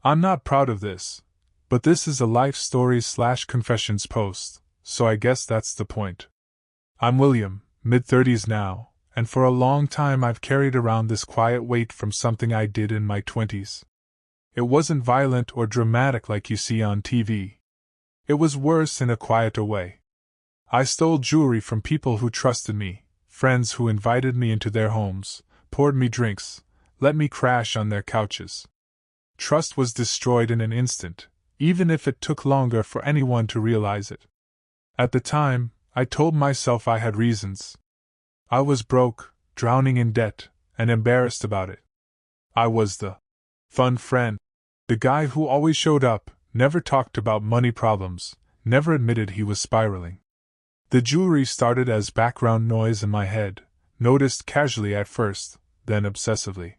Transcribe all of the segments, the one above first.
I'm not proud of this, but this is a life stories/confessions post, so I guess that's the point. I'm William, mid-30s now, and for a long time I've carried around this quiet weight from something I did in my 20s. It wasn't violent or dramatic like you see on TV. It was worse in a quieter way. I stole jewelry from people who trusted me, friends who invited me into their homes, poured me drinks, let me crash on their couches. Trust was destroyed in an instant, even if it took longer for anyone to realize it. At the time, I told myself I had reasons. I was broke, drowning in debt, and embarrassed about it. I was the fun friend, the guy who always showed up, never talked about money problems, never admitted he was spiraling. The jewelry started as background noise in my head, noticed casually at first, then obsessively.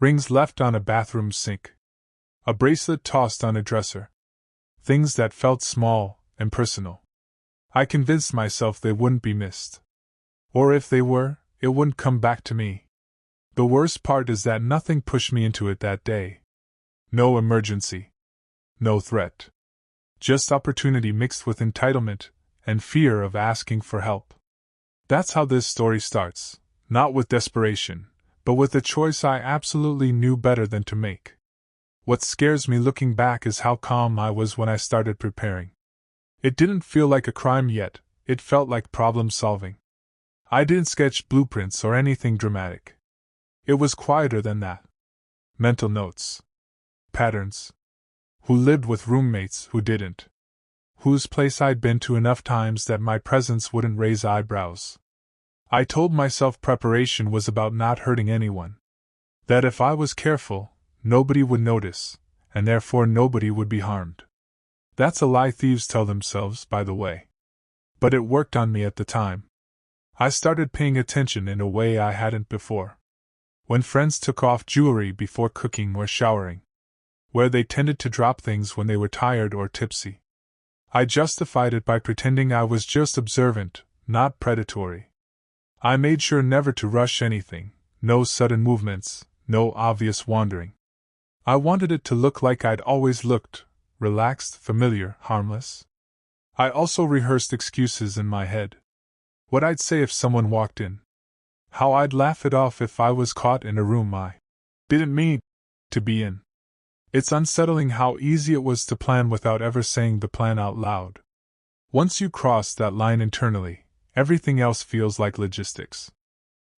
Rings left on a bathroom sink. A bracelet tossed on a dresser. Things that felt small and personal. I convinced myself they wouldn't be missed. Or if they were, it wouldn't come back to me. The worst part is that nothing pushed me into it that day. No emergency. No threat. Just opportunity mixed with entitlement and fear of asking for help. That's how this story starts, not with desperation, but with a choice I absolutely knew better than to make. What scares me looking back is how calm I was when I started preparing. It didn't feel like a crime yet, it felt like problem solving. I didn't sketch blueprints or anything dramatic. It was quieter than that. Mental notes. Patterns. Who lived with roommates who didn't. Whose place I'd been to enough times that my presence wouldn't raise eyebrows. I told myself preparation was about not hurting anyone. That if I was careful, nobody would notice, and therefore nobody would be harmed. That's a lie thieves tell themselves, by the way. But it worked on me at the time. I started paying attention in a way I hadn't before. When friends took off jewelry before cooking or showering. Where they tended to drop things when they were tired or tipsy. I justified it by pretending I was just observant, not predatory. I made sure never to rush anything, no sudden movements, no obvious wandering. I wanted it to look like I'd always looked, relaxed, familiar, harmless. I also rehearsed excuses in my head. What I'd say if someone walked in. How I'd laugh it off if I was caught in a room I didn't mean to be in. It's unsettling how easy it was to plan without ever saying the plan out loud. Once you cross that line internally, everything else feels like logistics.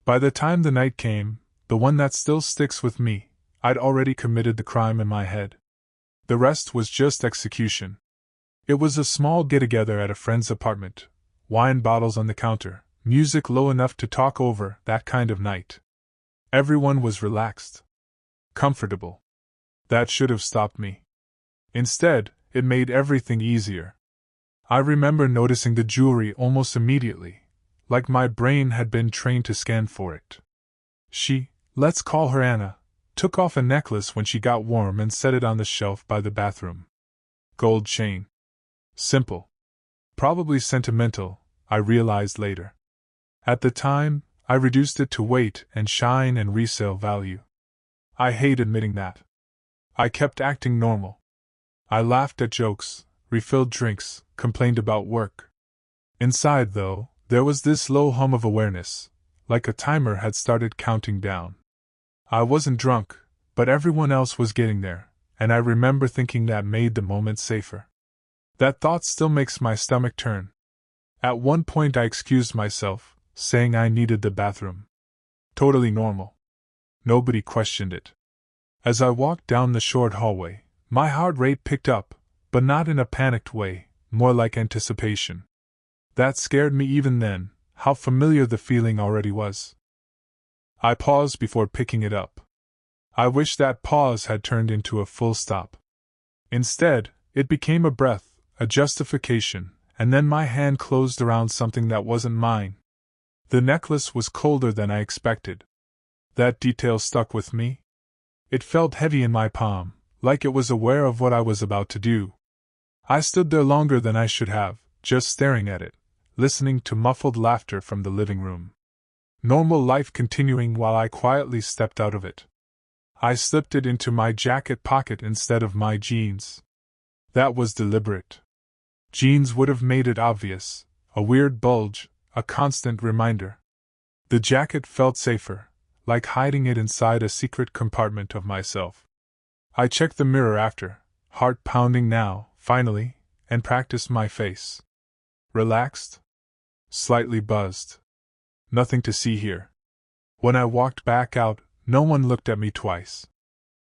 By the time the night came, the one that still sticks with me, I'd already committed the crime in my head. The rest was just execution. It was a small get-together at a friend's apartment, wine bottles on the counter, music low enough to talk over, that kind of night. Everyone was relaxed. Comfortable. That should have stopped me. Instead, it made everything easier. I remember noticing the jewelry almost immediately, like my brain had been trained to scan for it. She, let's call her Anna, took off a necklace when she got warm and set it on the shelf by the bathroom. Gold chain. Simple. Probably sentimental, I realized later. At the time, I reduced it to weight and shine and resale value. I hate admitting that. I kept acting normal. I laughed at jokes, refilled drinks, complained about work. Inside, though, there was this low hum of awareness, like a timer had started counting down. I wasn't drunk, but everyone else was getting there, and I remember thinking that made the moment safer. That thought still makes my stomach turn. At one point I excused myself, saying I needed the bathroom. Totally normal. Nobody questioned it. As I walked down the short hallway, my heart rate picked up, but not in a panicked way, more like anticipation. That scared me even then, how familiar the feeling already was. I paused before picking it up. I wish that pause had turned into a full stop. Instead, it became a breath, a justification, and then my hand closed around something that wasn't mine. The necklace was colder than I expected. That detail stuck with me. It felt heavy in my palm, like it was aware of what I was about to do. I stood there longer than I should have, just staring at it, listening to muffled laughter from the living room. Normal life continuing while I quietly stepped out of it. I slipped it into my jacket pocket instead of my jeans. That was deliberate. Jeans would have made it obvious, a weird bulge, a constant reminder. The jacket felt safer, like hiding it inside a secret compartment of myself. I checked the mirror after, heart pounding now, finally, and practiced my face. Relaxed? Slightly buzzed. Nothing to see here. When I walked back out, no one looked at me twice.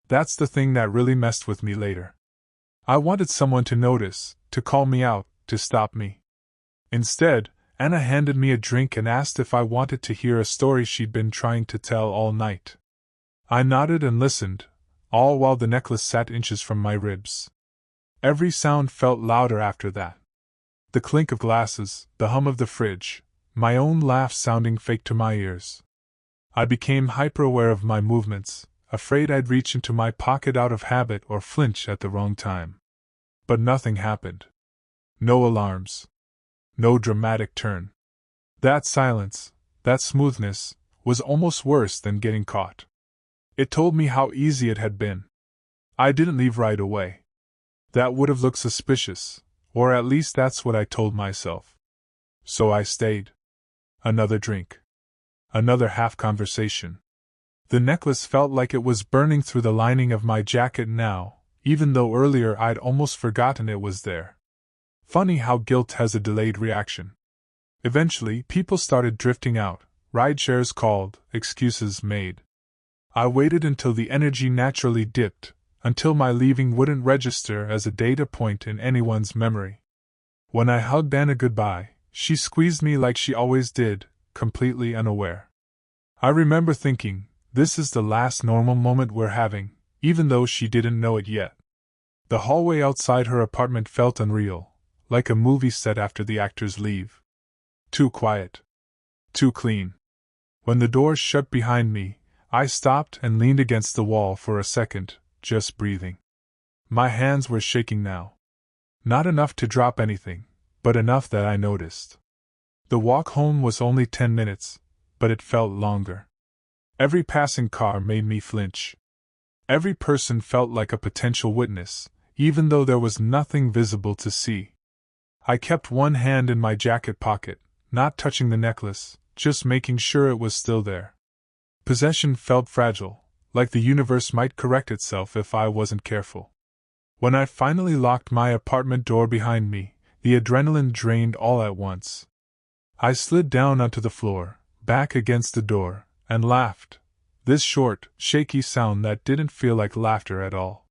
That's the thing that really messed with me later. I wanted someone to notice, to call me out, to stop me. Instead, Anna handed me a drink and asked if I wanted to hear a story she'd been trying to tell all night. I nodded and listened, all while the necklace sat inches from my ribs. Every sound felt louder after that. The clink of glasses, the hum of the fridge, my own laugh sounding fake to my ears. I became hyper-aware of my movements, afraid I'd reach into my pocket out of habit or flinch at the wrong time. But nothing happened. No alarms. No dramatic turn. That silence, that smoothness, was almost worse than getting caught. It told me how easy it had been. I didn't leave right away. That would have looked suspicious, or at least that's what I told myself. So I stayed. Another drink. Another half-conversation. The necklace felt like it was burning through the lining of my jacket now, even though earlier I'd almost forgotten it was there. Funny how guilt has a delayed reaction. Eventually, people started drifting out, rideshares called, excuses made. I waited until the energy naturally dipped, until my leaving wouldn't register as a data point in anyone's memory. When I hugged Anna goodbye, she squeezed me like she always did, completely unaware. I remember thinking, this is the last normal moment we're having, even though she didn't know it yet. The hallway outside her apartment felt unreal, like a movie set after the actors leave. Too quiet. Too clean. When the doors shut behind me, I stopped and leaned against the wall for a second, just breathing. My hands were shaking now. Not enough to drop anything, but enough that I noticed. The walk home was only 10 minutes, but it felt longer. Every passing car made me flinch. Every person felt like a potential witness, even though there was nothing visible to see. I kept one hand in my jacket pocket, not touching the necklace, just making sure it was still there. Possession felt fragile, like the universe might correct itself if I wasn't careful. When I finally locked my apartment door behind me, the adrenaline drained all at once. I slid down onto the floor, back against the door, and laughed. This short, shaky sound that didn't feel like laughter at all.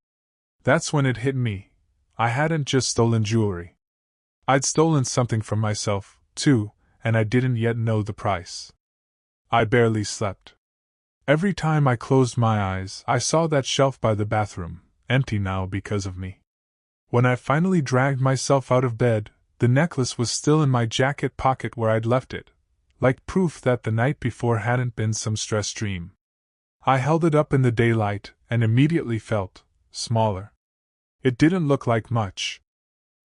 That's when it hit me. I hadn't just stolen jewelry. I'd stolen something from myself, too, and I didn't yet know the price. I barely slept. Every time I closed my eyes, I saw that shelf by the bathroom, empty now because of me. When I finally dragged myself out of bed, the necklace was still in my jacket pocket where I'd left it, like proof that the night before hadn't been some stress dream. I held it up in the daylight and immediately felt smaller. It didn't look like much.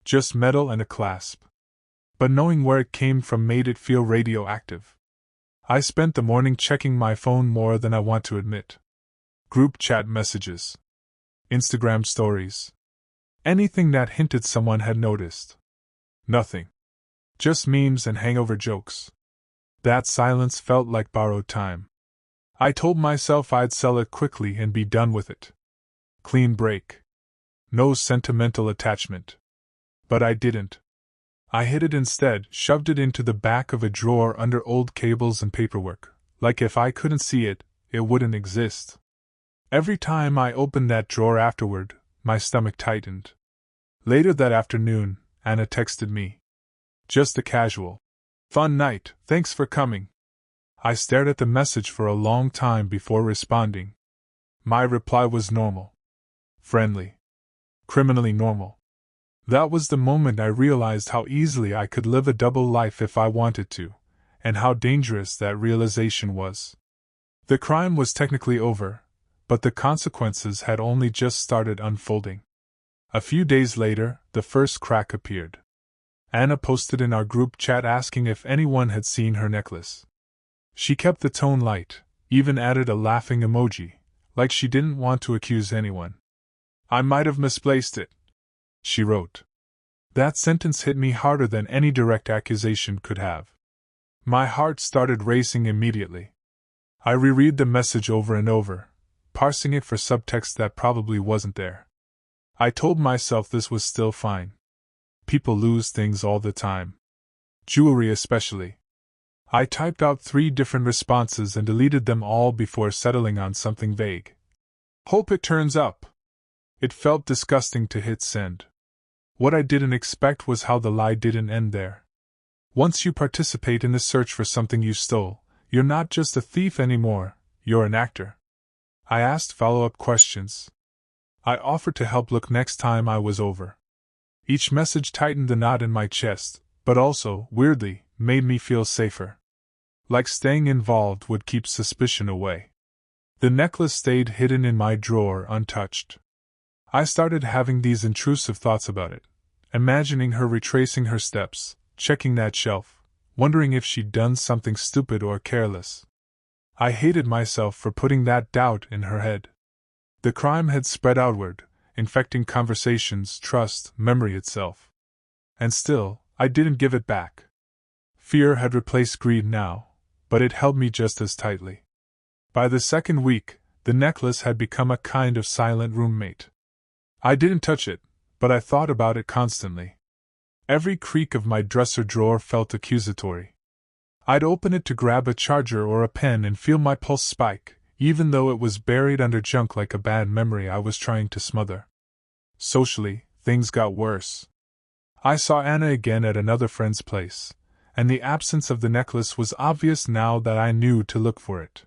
Just metal and a clasp. But knowing where it came from made it feel radioactive. I spent the morning checking my phone more than I want to admit. Group chat messages. Instagram stories. Anything that hinted someone had noticed. Nothing. Just memes and hangover jokes. That silence felt like borrowed time. I told myself I'd sell it quickly and be done with it. Clean break. No sentimental attachment. But I didn't. I hid it instead, shoved it into the back of a drawer under old cables and paperwork, like if I couldn't see it, it wouldn't exist. Every time I opened that drawer afterward, my stomach tightened. Later that afternoon, Anna texted me. Just a casual. Fun night, thanks for coming. I stared at the message for a long time before responding. My reply was normal. Friendly. Criminally normal. That was the moment I realized how easily I could live a double life if I wanted to, and how dangerous that realization was. The crime was technically over, but the consequences had only just started unfolding. A few days later, the first crack appeared. Anna posted in our group chat asking if anyone had seen her necklace. She kept the tone light, even added a laughing emoji, like she didn't want to accuse anyone. "I might have misplaced it," she wrote. That sentence hit me harder than any direct accusation could have. My heart started racing immediately. I reread the message over and over, parsing it for subtext that probably wasn't there. I told myself this was still fine. People lose things all the time. Jewelry especially. I typed out 3 different responses and deleted them all before settling on something vague. "Hope it turns up." It felt disgusting to hit send. What I didn't expect was how the lie didn't end there. Once you participate in the search for something you stole, you're not just a thief anymore, you're an actor. I asked follow-up questions. I offered to help look next time I was over. Each message tightened the knot in my chest, but also, weirdly, made me feel safer. Like staying involved would keep suspicion away. The necklace stayed hidden in my drawer untouched. I started having these intrusive thoughts about it, imagining her retracing her steps, checking that shelf, wondering if she'd done something stupid or careless. I hated myself for putting that doubt in her head. The crime had spread outward, infecting conversations, trust, memory itself. And still, I didn't give it back. Fear had replaced greed now, but it held me just as tightly. By the second week, the necklace had become a kind of silent roommate. I didn't touch it, but I thought about it constantly. Every creak of my dresser drawer felt accusatory. I'd open it to grab a charger or a pen and feel my pulse spike, even though it was buried under junk like a bad memory I was trying to smother. Socially, things got worse. I saw Anna again at another friend's place, and the absence of the necklace was obvious now that I knew to look for it.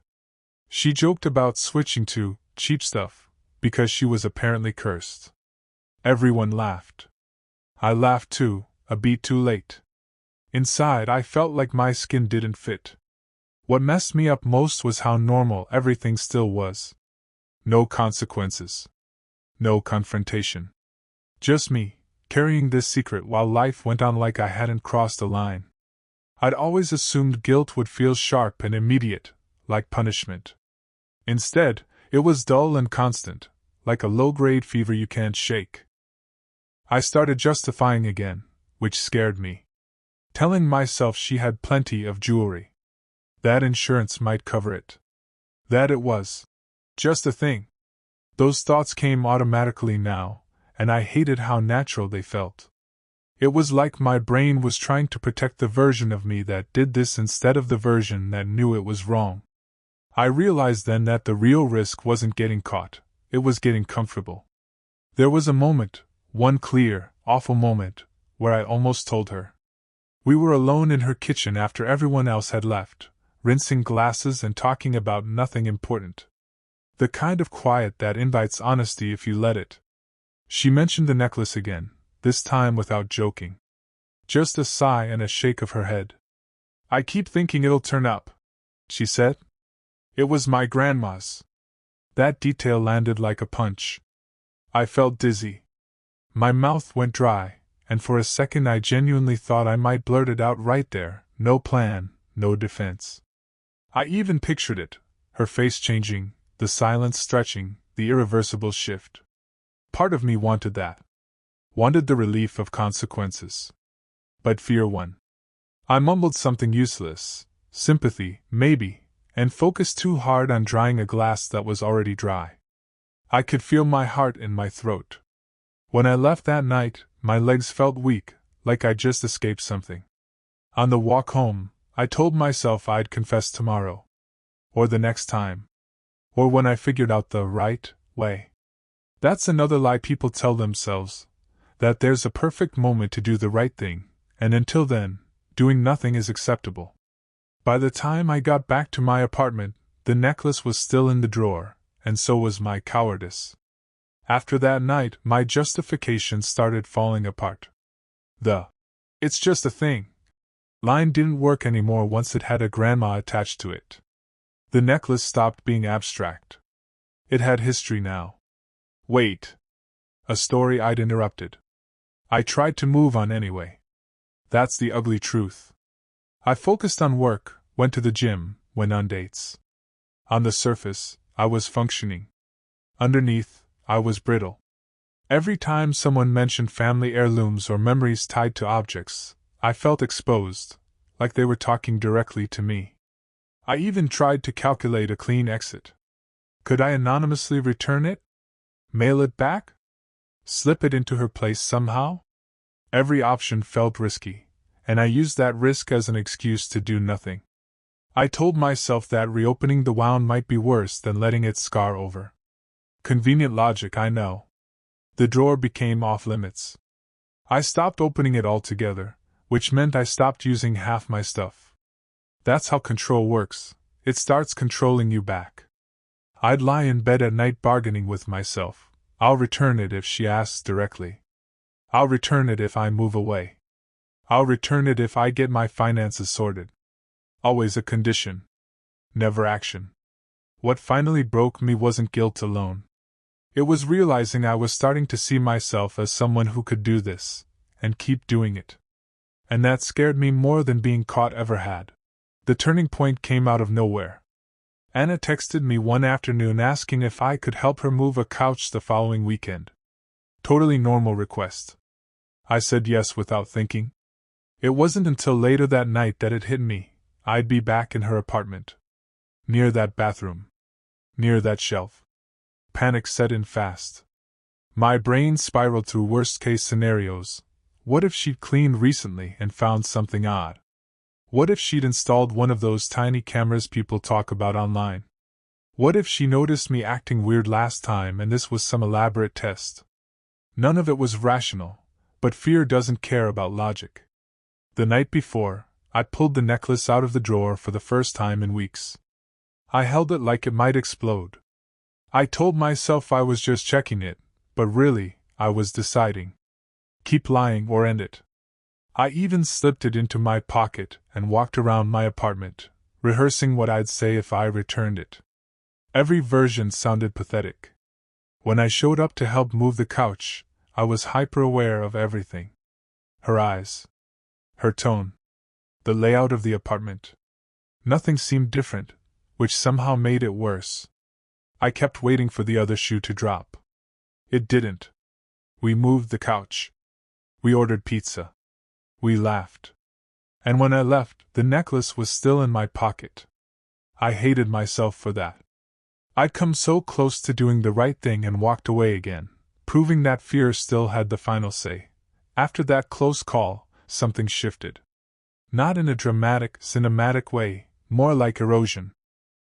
She joked about switching to cheap stuff, because she was apparently cursed. Everyone laughed. I laughed too, a beat too late. Inside, I felt like my skin didn't fit. What messed me up most was how normal everything still was. No consequences. No confrontation. Just me, carrying this secret while life went on like I hadn't crossed a line. I'd always assumed guilt would feel sharp and immediate, like punishment. Instead, it was dull and constant, like a low-grade fever you can't shake. I started justifying again, which scared me. Telling myself she had plenty of jewelry. That insurance might cover it. That it was just a thing. Those thoughts came automatically now, and I hated how natural they felt. It was like my brain was trying to protect the version of me that did this instead of the version that knew it was wrong. I realized then that the real risk wasn't getting caught, it was getting comfortable. There was a moment, one clear, awful moment, where I almost told her. We were alone in her kitchen after everyone else had left, rinsing glasses and talking about nothing important. The kind of quiet that invites honesty if you let it. She mentioned the necklace again, this time without joking. Just a sigh and a shake of her head. "I keep thinking it'll turn up," she said. "It was my grandma's." That detail landed like a punch. I felt dizzy. My mouth went dry, and for a second I genuinely thought I might blurt it out right there, no plan, no defense. I even pictured it, her face changing, the silence stretching, the irreversible shift. Part of me wanted that. Wanted the relief of consequences. But fear won. I mumbled something useless, sympathy, maybe, and focused too hard on drying a glass that was already dry. I could feel my heart in my throat. When I left that night, my legs felt weak, like I'd just escaped something. On the walk home, I told myself I'd confess tomorrow. Or the next time. Or when I figured out the right way. That's another lie people tell themselves, that there's a perfect moment to do the right thing, and until then, doing nothing is acceptable. By the time I got back to my apartment, the necklace was still in the drawer, and so was my cowardice. After that night, my justification started falling apart. The "it's just a thing" line didn't work anymore once it had a grandma attached to it. The necklace stopped being abstract. It had history now. Wait. A story I'd interrupted. I tried to move on anyway. That's the ugly truth. I focused on work, went to the gym, went on dates. On the surface, I was functioning. Underneath, I was brittle. Every time someone mentioned family heirlooms or memories tied to objects, I felt exposed, like they were talking directly to me. I even tried to calculate a clean exit. Could I anonymously return it? Mail it back? Slip it into her place somehow? Every option felt risky, and I used that risk as an excuse to do nothing. I told myself that reopening the wound might be worse than letting it scar over. Convenient logic, I know. The drawer became off-limits. I stopped opening it altogether, which meant I stopped using half my stuff. That's how control works. It starts controlling you back. I'd lie in bed at night bargaining with myself. I'll return it if she asks directly. I'll return it if I move away. I'll return it if I get my finances sorted. Always a condition. Never action. What finally broke me wasn't guilt alone. It was realizing I was starting to see myself as someone who could do this, and keep doing it. And that scared me more than being caught ever had. The turning point came out of nowhere. Anna texted me one afternoon asking if I could help her move a couch the following weekend. Totally normal request. I said yes without thinking. It wasn't until later that night that it hit me. I'd be back in her apartment. Near that bathroom. Near that shelf. Panic set in fast. My brain spiraled through worst-case scenarios. What if she'd cleaned recently and found something odd? What if she'd installed one of those tiny cameras people talk about online? What if she noticed me acting weird last time and this was some elaborate test? None of it was rational, but fear doesn't care about logic. The night before, I pulled the necklace out of the drawer for the first time in weeks. I held it like it might explode. I told myself I was just checking it, but really, I was deciding. Keep lying or end it. I even slipped it into my pocket and walked around my apartment, rehearsing what I'd say if I returned it. Every version sounded pathetic. When I showed up to help move the couch, I was hyper-aware of everything. Her eyes. Her tone. The layout of the apartment. Nothing seemed different, which somehow made it worse. I kept waiting for the other shoe to drop. It didn't. We moved the couch. We ordered pizza. We laughed. And when I left, the necklace was still in my pocket. I hated myself for that. I'd come so close to doing the right thing and walked away again, proving that fear still had the final say. After that close call, something shifted. Not in a dramatic, cinematic way, more like erosion.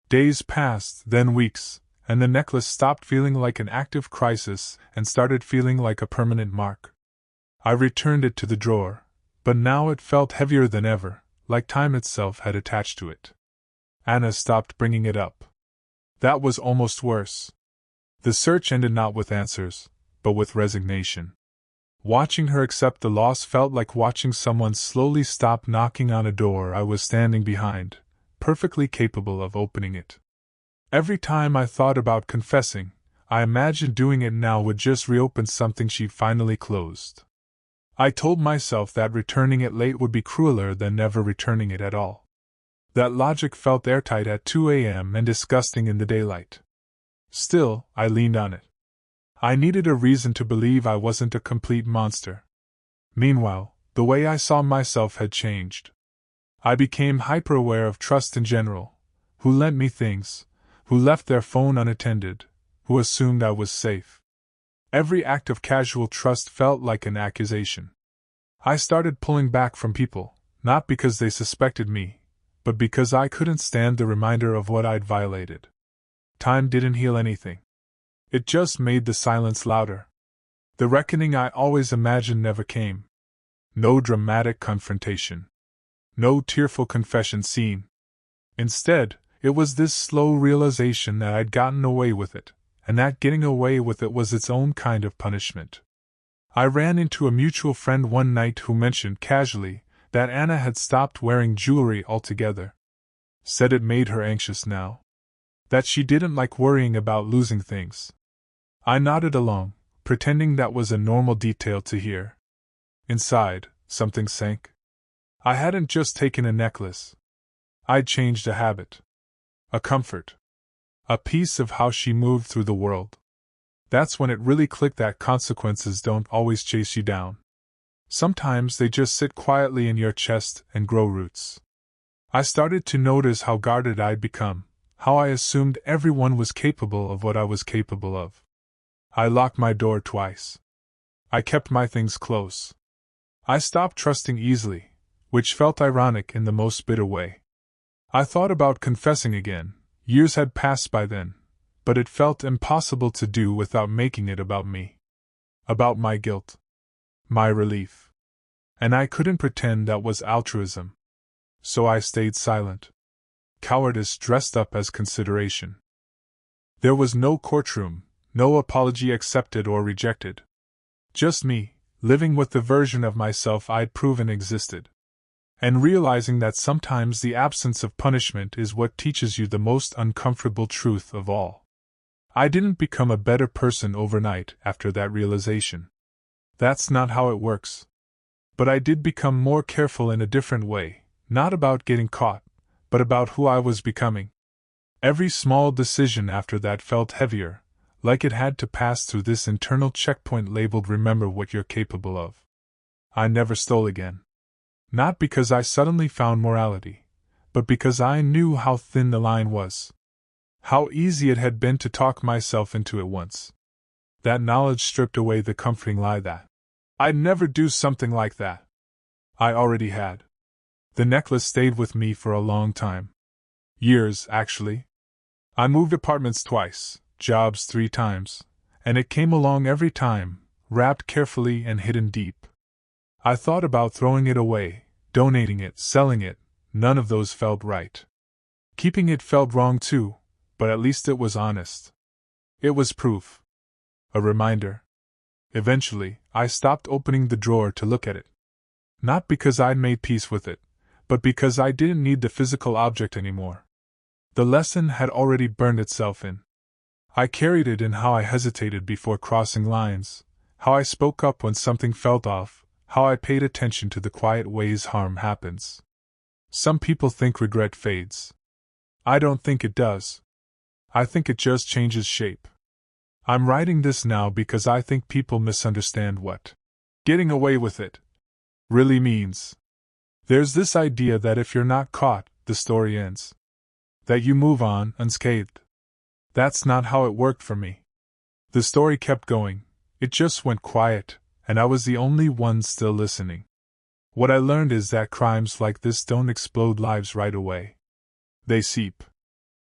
Days passed, then weeks, and the necklace stopped feeling like an active crisis and started feeling like a permanent mark. I returned it to the drawer, but now it felt heavier than ever, like time itself had attached to it. Anna stopped bringing it up. That was almost worse. The search ended not with answers, but with resignation. Watching her accept the loss felt like watching someone slowly stop knocking on a door I was standing behind, perfectly capable of opening it. Every time I thought about confessing, I imagined doing it now would just reopen something she'd finally closed. I told myself that returning it late would be crueler than never returning it at all. That logic felt airtight at 2 a.m. and disgusting in the daylight. Still, I leaned on it. I needed a reason to believe I wasn't a complete monster. Meanwhile, the way I saw myself had changed. I became hyper-aware of trust in general. Who lent me things? Who left their phone unattended? Who assumed I was safe? Every act of casual trust felt like an accusation. I started pulling back from people, not because they suspected me, but because I couldn't stand the reminder of what I'd violated. Time didn't heal anything. It just made the silence louder. The reckoning I always imagined never came. No dramatic confrontation. No tearful confession scene. Instead, it was this slow realization that I'd gotten away with it, and that getting away with it was its own kind of punishment. I ran into a mutual friend one night who mentioned casually that Anna had stopped wearing jewelry altogether. Said it made her anxious now. That she didn't like worrying about losing things. I nodded along, pretending that was a normal detail to hear. Inside, something sank. I hadn't just taken a necklace. I'd changed a habit. A comfort. A piece of how she moved through the world. That's when it really clicked that consequences don't always chase you down. Sometimes they just sit quietly in your chest and grow roots. I started to notice how guarded I'd become, how I assumed everyone was capable of what I was capable of. I locked my door twice. I kept my things close. I stopped trusting easily, which felt ironic in the most bitter way. I thought about confessing again. Years had passed by then, but it felt impossible to do without making it about me. About my guilt. My relief. And I couldn't pretend that was altruism. So I stayed silent. Cowardice dressed up as consideration. There was no courtroom, no apology accepted or rejected. Just me, living with the version of myself I'd proven existed. And realizing that sometimes the absence of punishment is what teaches you the most uncomfortable truth of all. I didn't become a better person overnight after that realization. That's not how it works. But I did become more careful in a different way, not about getting caught, but about who I was becoming. Every small decision after that felt heavier, like it had to pass through this internal checkpoint labeled "Remember what you're capable of." I never stole again. Not because I suddenly found morality, but because I knew how thin the line was. How easy it had been to talk myself into it once. That knowledge stripped away the comforting lie that I'd never do something like that. I already had. The necklace stayed with me for a long time. Years, actually. I moved apartments twice, jobs 3 times, and it came along every time, wrapped carefully and hidden deep. I thought about throwing it away, donating it, selling it. None of those felt right. Keeping it felt wrong too, but at least it was honest. It was proof. A reminder. Eventually, I stopped opening the drawer to look at it. Not because I'd made peace with it, but because I didn't need the physical object anymore. The lesson had already burned itself in. I carried it in how I hesitated before crossing lines, how I spoke up when something felt off, how I paid attention to the quiet ways harm happens. Some people think regret fades. I don't think it does. I think it just changes shape. I'm writing this now because I think people misunderstand what getting away with it really means. There's this idea that if you're not caught, the story ends. That you move on unscathed. That's not how it worked for me. The story kept going, it just went quiet, and I was the only one still listening. What I learned is that crimes like this don't explode lives right away. They seep.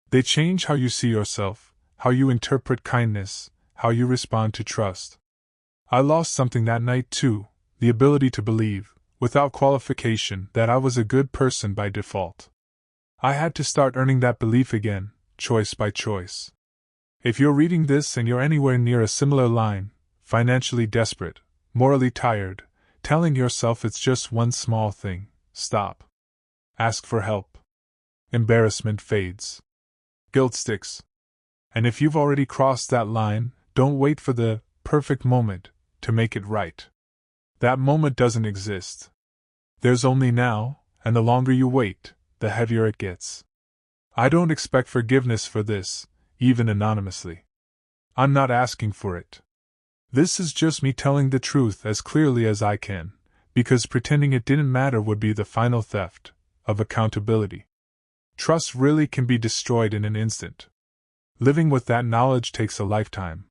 They change how you see yourself, how you interpret kindness, how you respond to trust. I lost something that night too, the ability to believe, without qualification, that I was a good person by default. I had to start earning that belief again, choice by choice. If you're reading this and you're anywhere near a similar line, financially desperate, morally tired, telling yourself it's just one small thing, stop. Ask for help. Embarrassment fades. Guilt sticks. And if you've already crossed that line, don't wait for the perfect moment to make it right. That moment doesn't exist. There's only now, and the longer you wait, the heavier it gets. I don't expect forgiveness for this, even anonymously. I'm not asking for it. This is just me telling the truth as clearly as I can, because pretending it didn't matter would be the final theft of accountability. Trust really can be destroyed in an instant. Living with that knowledge takes a lifetime.